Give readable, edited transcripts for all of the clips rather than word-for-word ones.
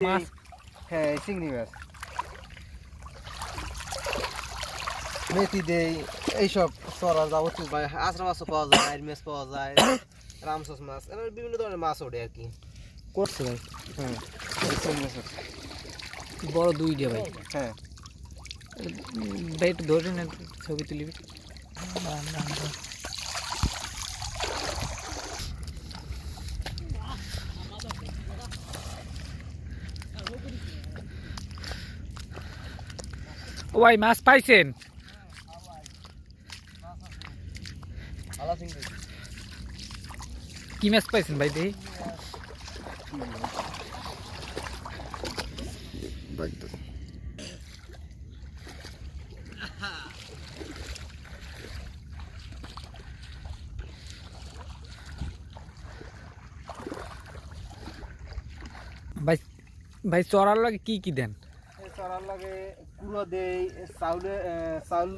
মাছ হ্যাঁ চিংড়ি মাছ মেথি দেই এইসব চড়া যাবতীয় ভাই আচরা মাছও পাওয়া যায়, আইর মাছ পাওয়া যায়, রামসস মাছ এবার বিভিন্ন ধরনের মাছ ওঠে আর কি। করছে ভাই। হ্যাঁ চিংড়ি মাছ আছে। বড় দুই দিয়ে ভাই। হ্যাঁ ভাই একটু ধরে নেন, ছবি তুলিবি। ও ভাই মাছ পাইছেন? কি মাছ পাইছেন ভাই? দেখি ভাই। ভাই চড়ার লাগে কি কি দেন? চড়ার লাগে গুঁড়ো দেই, চাউল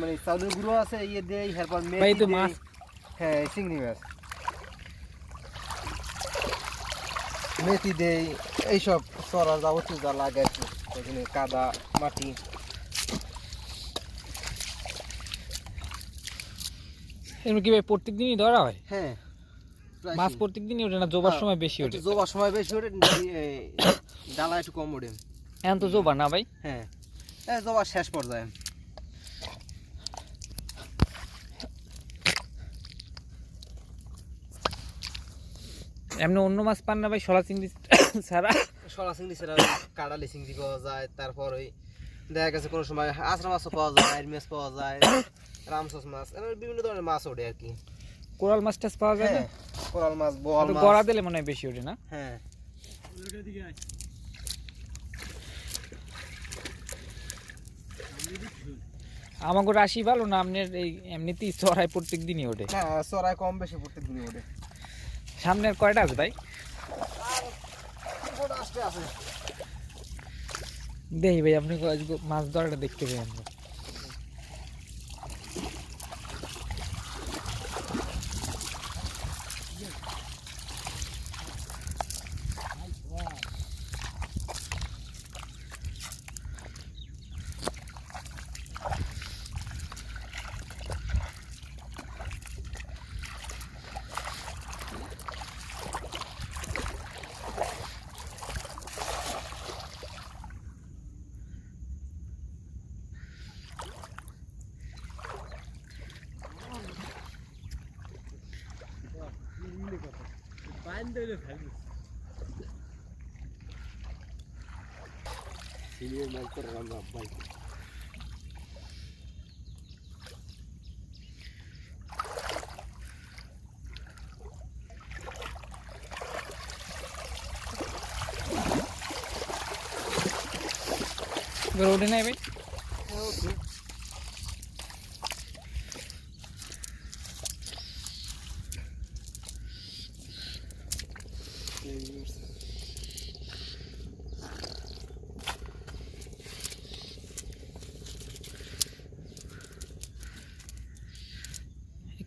মানে চাউলের গুঁড়ো আছে ইয়ে দেই, এরপর ভাই মেথি তো দেই। মাছ। হ্যাঁ চিংড়ি মাছ মেথি দেই এইসব চড়া যাবতীয় যা লাগে আর কি, ওখানে কাদা মাটি। এমনি কি ভাই প্রত্যেক দিনই ধরা হয়? হ্যাঁ মাছ প্রত্যেক দিনই ওঠে না জোবার সময় বেশি ওঠে? জোবার সময় বেশি ওঠে, ডালা একটু কম ওঠে। এখন তো জোবার না ভাই? হ্যাঁ জোবার শেষ পর্যায়ে। এমনি অন্য মাছ পান না ভাই শলা চিংড়ি ছাড়া? শলা চিংড়ি ছাড়া কাঁড়ালি চিংড়ি পাওয়া যায়, তারপর ওই দেখা গেছে কোনো সময় আচরা মাছও পাওয়া যায়, আইর মাছ পাওয়া যায়, রামসস মাছ এবার বিভিন্ন ধরনের মাছ ওঠে আর কি। কোরাল মাছ টাছ পাওয়া যায় না? কোরাল মাছ, বোয়াল মাছ গড়া দিলে মনে হয় বেশি ওঠে না? হ্যাঁ আমাকে রাশি ভালো না আপনার? এই এমনিতেই চড়াই প্রত্যেক দিনই ওঠে? না চড়াই কম বেশি প্রত্যেক দিনই ওঠে। সামনে আর কয়টা আছে ভাই? আছে দেখি ভাই আপনি মাছ ধরাটা দেখতে পাই আমরা। এবার ওঠে নাই ভাই?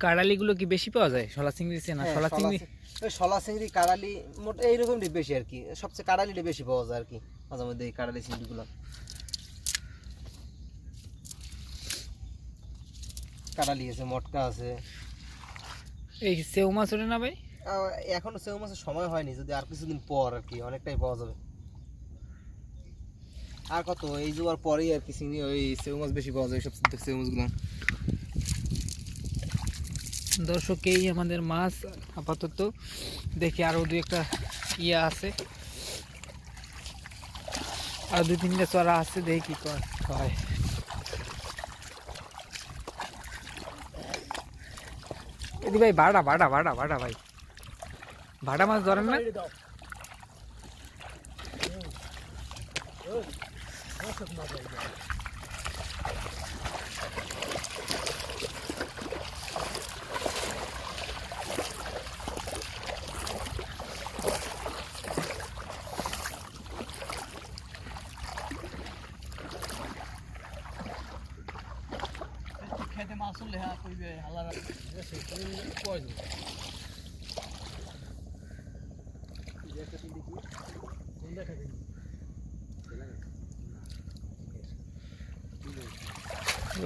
কাড়ালিগুলো কি বেশি পাওয়া যায় শলা চিংড়ি চেয়ে? না শলা চিংড়ি, শলা চিংড়ি কাড়ালি মোট এইরকমই বেশি আর কি, সবচেয়ে কাড়ালিটা বেশি পাওয়া যায় আর কি মাঝে মধ্যে এই কাড়ালি চিংড়িগুলো। কাড়ালি আছে, মটকা আছে। এই সেউ মাছ ওঠে না ভাই? এখনো সেউ মাছের সময় হয়নি, যদি আর কিছুদিন পর আর কি অনেকটাই পাওয়া যাবে। আর কত এই জোয়ার পরেই আর কি চিংড়ি ওই সেউ মাছ বেশি পাওয়া যায়, সব সেউ মাছগুলো। দর্শক এই আমাদের মাছ আপাতত, দেখি আরো দুই একটা ইয়া আছে, আর দুই তিনটা চড়া আছে, দেখি কি হয়। এদি ভাই ভাড়া ভাড়া ভাড়া ভাড়া ভাই, ভাড়া মাছ ধরেন না? খেতে মাছ হলে হ্যাঁ কইবে হালার আছে কই দেখা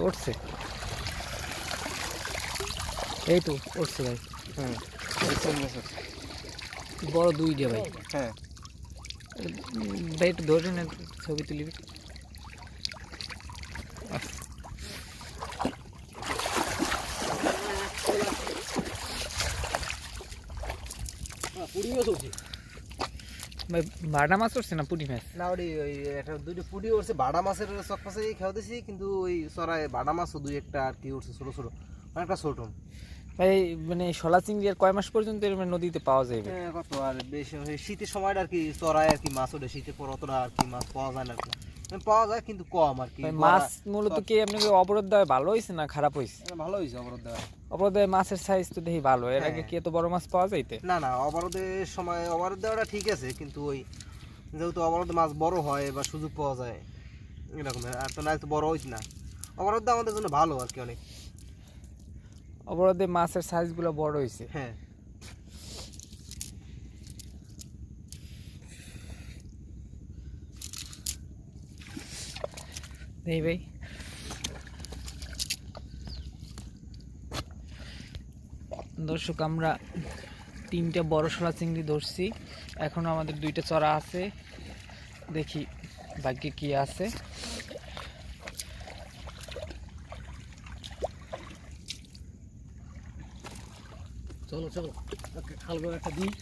উঠছে, এই তো উঠছে ভাই। হ্যাঁ বড় দুই দিয়ে ভাই। হ্যাঁ ভাই একটু ধরে নেন, ছবি তুলিবি। ভাই বাটা মাছ উঠছে না পুঁটি মাছ? না ওই ওই একটা দুইটা পুডি উঠছে, বাটা মাছের চক পাশে খেয়ে দিছি, কিন্তু ওই চড়ায় বাটা মাছও দুই একটা আর কি উঠছে, ছোট ছোট, অনেকটা ছোট। ভাই মানে শলা চিংড়ি আর কয় মাস পর্যন্ত এর মানে নদীতে পাওয়া যাবে? কত আর বেশি ওই শীতের সময়টা আর কি চড়ায় আর কি মাছ ওঠে, শীতের পর অতটা আর কি মাছ পাওয়া যায় না আর কি, পাওয়া যায় কিন্তু কম আর কি। ভাই মাছ মূলত কি আপনাকে অবরোধ দেওয়া ভালো হয়েছে না খারাপ হয়েছে? ভালো হয়েছে অবরোধ দেওয়া। অবরোধে মাছের সাইজ তো দেখি ভালো, এর আগে কি এত বড় মাছ পাওয়া যাইতে? না না, অবরোধের সময় অবরোধ দেওয়াটা ঠিক আছে, কিন্তু ওই যেহেতু অবরোধে মাছ বড় হয় বা সুযোগ পাওয়া যায় এরকম, আর তো না তো বড় হইছে না, অবরোধ আমাদের জন্য ভালো আর কি অনেক। অবরোধে মাছের সাইজগুলো বড় হয়েছে। হ্যাঁ এই ভাই দর্শক, আমরা 3টা বড় শলা চিংড়ি ধরছি, এখনো আমাদের 2টা চড়া আছে, দেখি ভাগ্যে কি আছে। চলো চলো, খাল করে একটা দিই।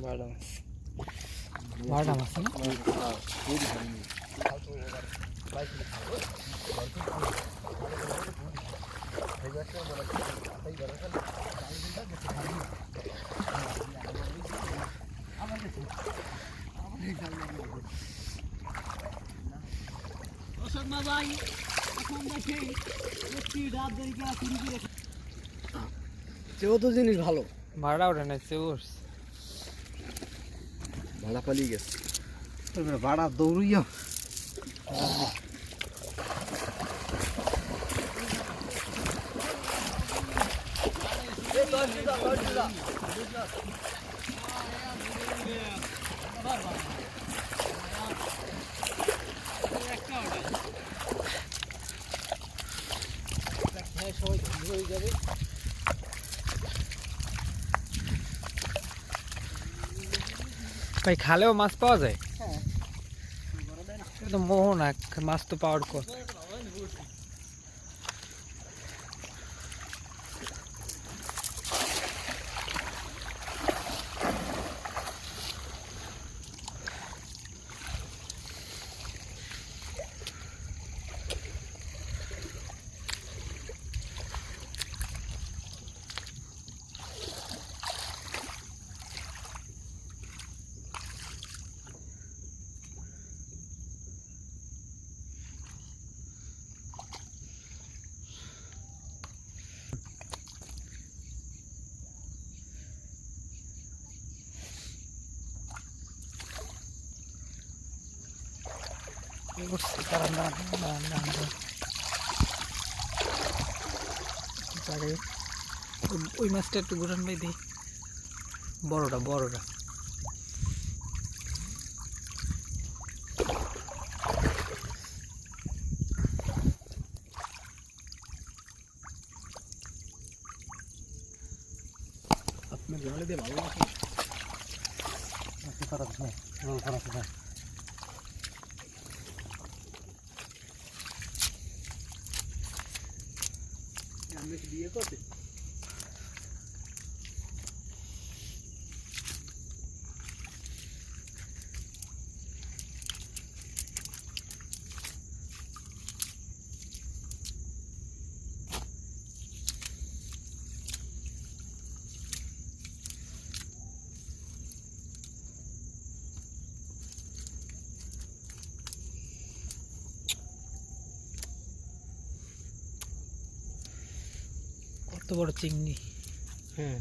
বাটা মাছ, বাটা মাছ না? তো জিনিস ভালো, ভাড়া ওঠে না, চেউর ভাড়া পালিয়ে গেছে, ভাড়া দৌড়িয়া। ভাই খালেও মাছ পাওয়া যায়? হ্যাঁ এটা তো মোহনা, মাছ তো পাওয়ার কর। ওই মাছটা একটু ঘুরান ভাই, দেখি বড়টা বড়টা। আপনার জলে দিয়ে ভালো আছে, খারাপ হ্যাঁ, রোল খারাপ হ্যাঁ। আমি বিয়ে করতে কত বড় চিংড়ি! হ্যাঁ